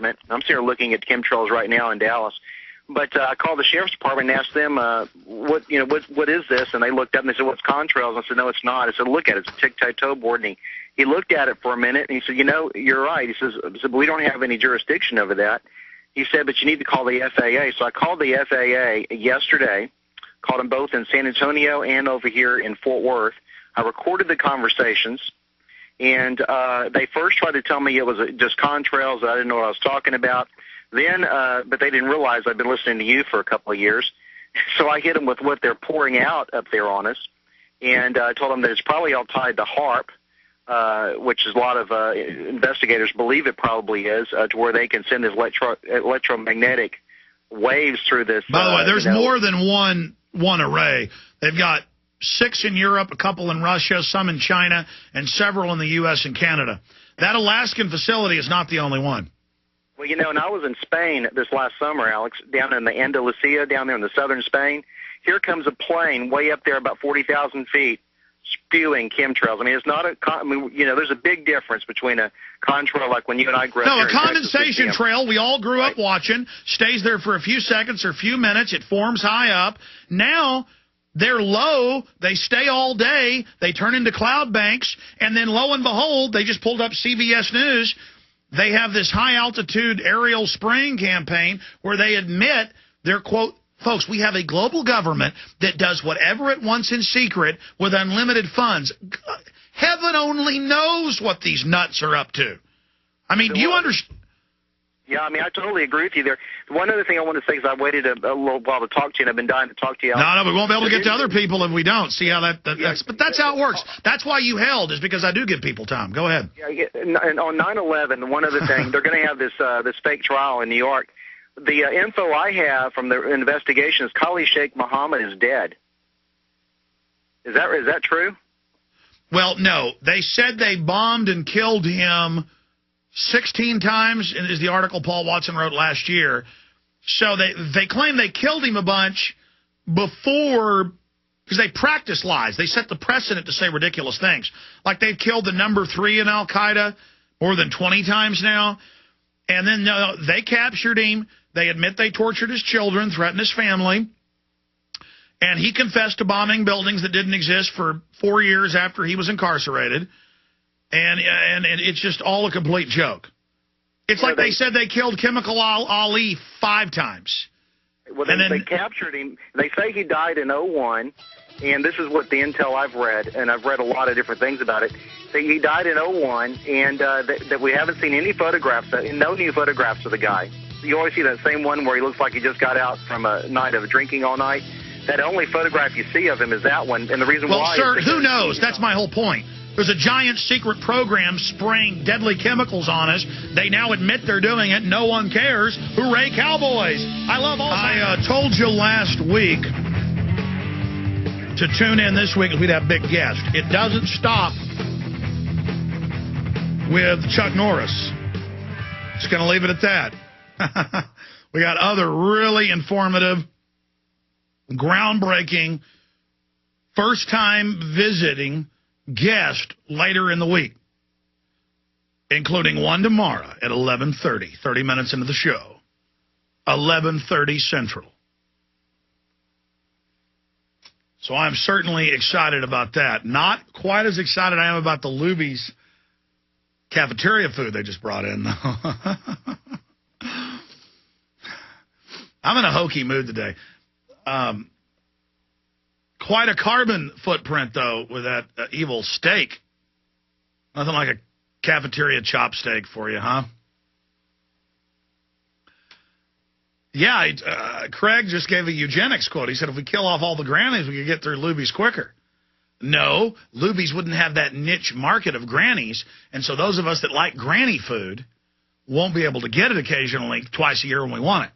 Department. I'm sitting here looking at chemtrails right now in Dallas. But I called the Sheriff's Department and asked them, what is this? And they looked up and they said, well, it's contrails. I said, no, it's not. I said, look at it. It's a tic-tac-toe board. And he looked at it for a minute, and he said, you're right. He says, but we don't have any jurisdiction over that. He said, but you need to call the FAA. So I called the FAA yesterday, called them both in San Antonio and over here in Fort Worth. I recorded the conversations, and they first tried to tell me it was just contrails, that I didn't know what I was talking about. Then, but they didn't realize I've been listening to you for a couple of years. So I hit them with what they're pouring out up there on us, and I told them that it's probably all tied to HAARP, which is a lot of investigators believe it probably is, to where they can send this electromagnetic waves through this. By the way, there's more than one array. They've got 6 in Europe, a couple in Russia, some in China, and several in the U.S. and Canada. That Alaskan facility is not the only one. Well, and I was in Spain this last summer, Alex, down in the Andalusia, down there in the southern Spain. Here comes a plane way up there about 40,000 feet spewing chemtrails. I mean, it's not there's a big difference between a contrail like when you and I grew up. No, a condensation trail we all grew up watching, stays there for a few seconds or a few minutes. It forms high up. Now they're low. They stay all day. They turn into cloud banks. And then, lo and behold, they just pulled up CBS News. They have this high-altitude aerial spraying campaign where they admit they're, quote, folks, we have a global government that does whatever it wants in secret with unlimited funds. Heaven only knows what these nuts are up to. I mean, do you understand? Yeah, I mean, I totally agree with you there. One other thing I want to say is I waited a little while to talk to you, and I've been dying to talk to you. No, we won't be able to get to other people if we don't. See how that's, but that's how it works. That's why you held, is because I do give people time. Go ahead. Yeah, and on 9/11, one other thing, they're going to have this fake trial in New York. The info I have from the investigation is Khalid Sheikh Mohammed is dead. Is that true? Well, no. They said they bombed and killed him 16 times, is the article Paul Watson wrote last year. So they claim they killed him a bunch before, because they practice lies. They set the precedent to say ridiculous things. Like they've killed the number 3 in Al-Qaeda more than 20 times now. And then they captured him. They admit they tortured his children, threatened his family. And he confessed to bombing buildings that didn't exist for 4 years after he was incarcerated. And it's just all a complete joke. It's like they said they killed Chemical Ali 5 times. Well, they captured him. They say he died in 2001, and this is what the intel I've read, and I've read a lot of different things about it. He died in 2001, and that we haven't seen any photographs, no new photographs of the guy. You always see that same one where he looks like he just got out from a night of drinking all night. That only photograph you see of him is that one, and the reason why... Well, sir, who knows? That's my whole point. There's a giant secret program spraying deadly chemicals on us. They now admit they're doing it. No one cares. Hooray, Cowboys. I love all I told you last week to tune in this week. We'd have big guests. It doesn't stop with Chuck Norris. Just going to leave it at that. We got other really informative, groundbreaking, first-time visiting guest later in the week, including one tomorrow at 11:30, 30 minutes into the show, 11:30 Central. So I'm certainly excited about that. Not quite as excited I am about the Luby's cafeteria food they just brought in, though. I'm in a hokey mood today. Quite a carbon footprint, though, with that evil steak. Nothing like a cafeteria chopsteak for you, huh? Yeah, Craig just gave a eugenics quote. He said, if we kill off all the grannies, we could get through Luby's quicker. No, Luby's wouldn't have that niche market of grannies, and so those of us that like granny food won't be able to get it occasionally twice a year when we want it.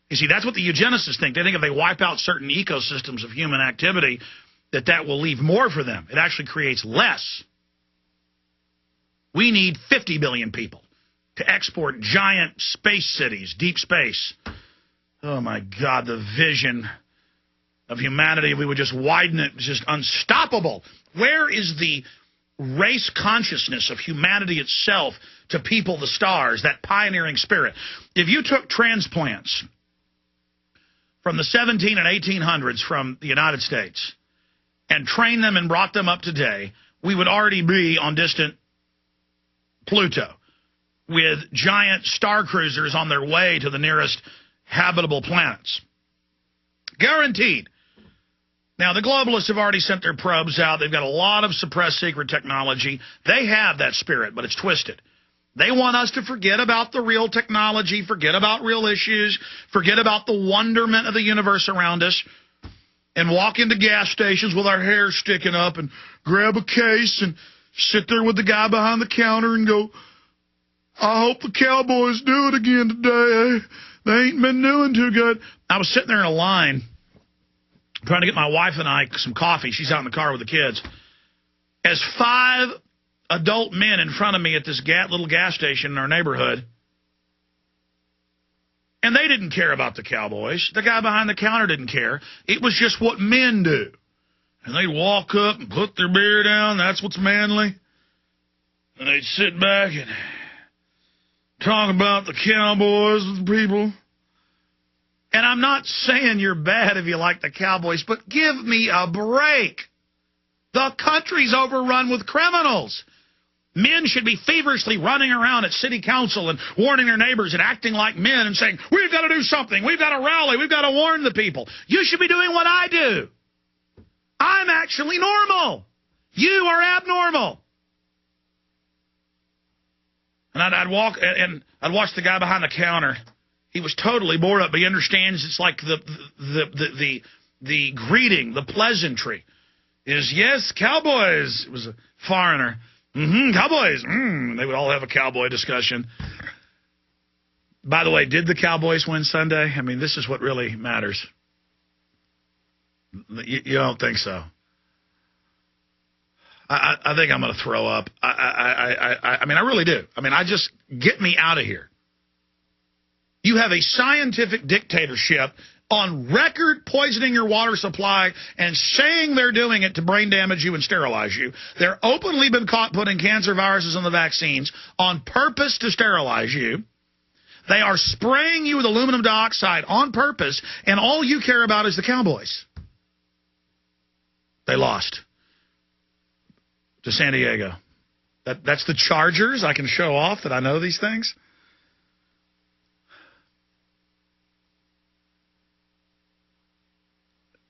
You see, that's what the eugenicists think. They think if they wipe out certain ecosystems of human activity, that will leave more for them. It actually creates less. We need 50 billion people to export giant space cities, deep space. Oh, my God, the vision of humanity, if we would just widen it, it's just unstoppable. Where is the race consciousness of humanity itself to people the stars, that pioneering spirit. If you took transplants from the 17 and 1800s from the United States and trained them and brought them up today, we would already be on distant Pluto with giant star cruisers on their way to the nearest habitable planets. Guaranteed. Now, the globalists have already sent their probes out. They've got a lot of suppressed secret technology. They have that spirit, but it's twisted. They want us to forget about the real technology, forget about real issues, forget about the wonderment of the universe around us, and walk into gas stations with our hair sticking up and grab a case and sit there with the guy behind the counter and go, I hope the Cowboys do it again today. They ain't been doing too good. I was sitting there in a line trying to get my wife and I some coffee. She's out in the car with the kids. As 5 adult men in front of me at this little gas station in our neighborhood, and they didn't care about the Cowboys. The guy behind the counter didn't care. It was just what men do. And they'd walk up and put their beer down. That's what's manly. And they'd sit back and talk about the Cowboys with people. And I'm not saying you're bad if you like the Cowboys, but give me a break. The country's overrun with criminals. Men should be feverishly running around at city council and warning their neighbors and acting like men and saying, we've got to do something, we've got to rally, we've got to warn the people. You should be doing what I do. I'm actually normal. You are abnormal. And I'd walk and I'd watch the guy behind the counter. He was totally bored up, but he understands it's like the greeting, the pleasantry is, yes, Cowboys. It was a foreigner. Cowboys. They would all have a cowboy discussion. By the way, did the Cowboys win Sunday? I mean, this is what really matters. You don't think so? I think I'm going to throw up. I mean, I really do. I mean, get me out of here. You have a scientific dictatorship on record poisoning your water supply and saying they're doing it to brain damage you and sterilize you. They're openly been caught putting cancer viruses on the vaccines on purpose to sterilize you. They are spraying you with aluminum dioxide on purpose, and all you care about is the Cowboys. They lost to San Diego. That's the Chargers. I can show off that I know these things.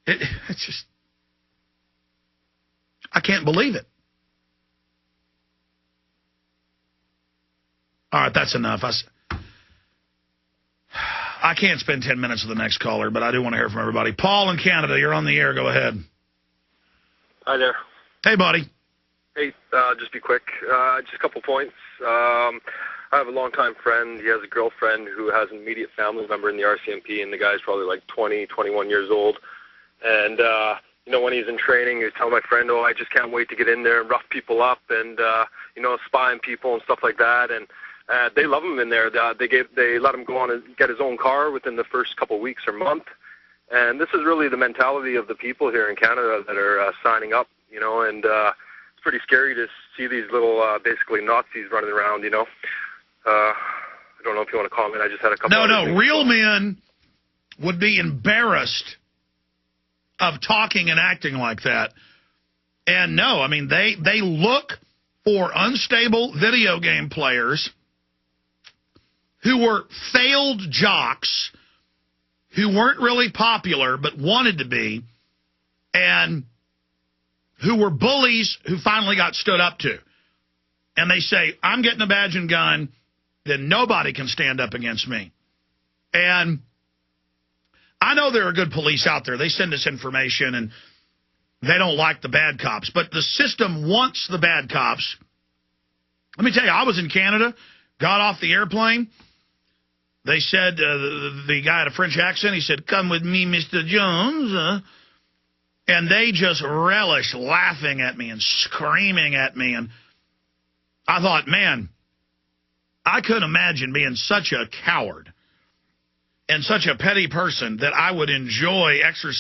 It's just, I can't believe it. All right, that's enough. I can't spend 10 minutes with the next caller, but I do want to hear from everybody. Paul in Canada, you're on the air. Go ahead. Hi there. Hey, buddy. Hey, just be quick. Just a couple points. I have a longtime friend. He has a girlfriend who has an immediate family member in the RCMP, and the guy's probably like 20, 21 years old. And, when he's in training, he's telling my friend, I just can't wait to get in there and rough people up and, spy on people and stuff like that. And they love him in there. They let him go on and get his own car within the first couple of weeks or month. And this is really the mentality of the people here in Canada that are signing up, and it's pretty scary to see these little, basically Nazis running around, I don't know if you want to comment. I just had a couple of things. Real men would be embarrassed of talking and acting like that. And no, I mean, they look for unstable video game players who were failed jocks, who weren't really popular but wanted to be, and who were bullies who finally got stood up to. And they say, I'm getting a badge and gun, then nobody can stand up against me. And I know there are good police out there. They send us information, and they don't like the bad cops. But the system wants the bad cops. Let me tell you, I was in Canada, got off the airplane. They said, the guy had a French accent. He said, come with me, Mr. Jones. And they just relished laughing at me and screaming at me. And I thought, man, I couldn't imagine being such a coward and such a petty person that I would enjoy exercising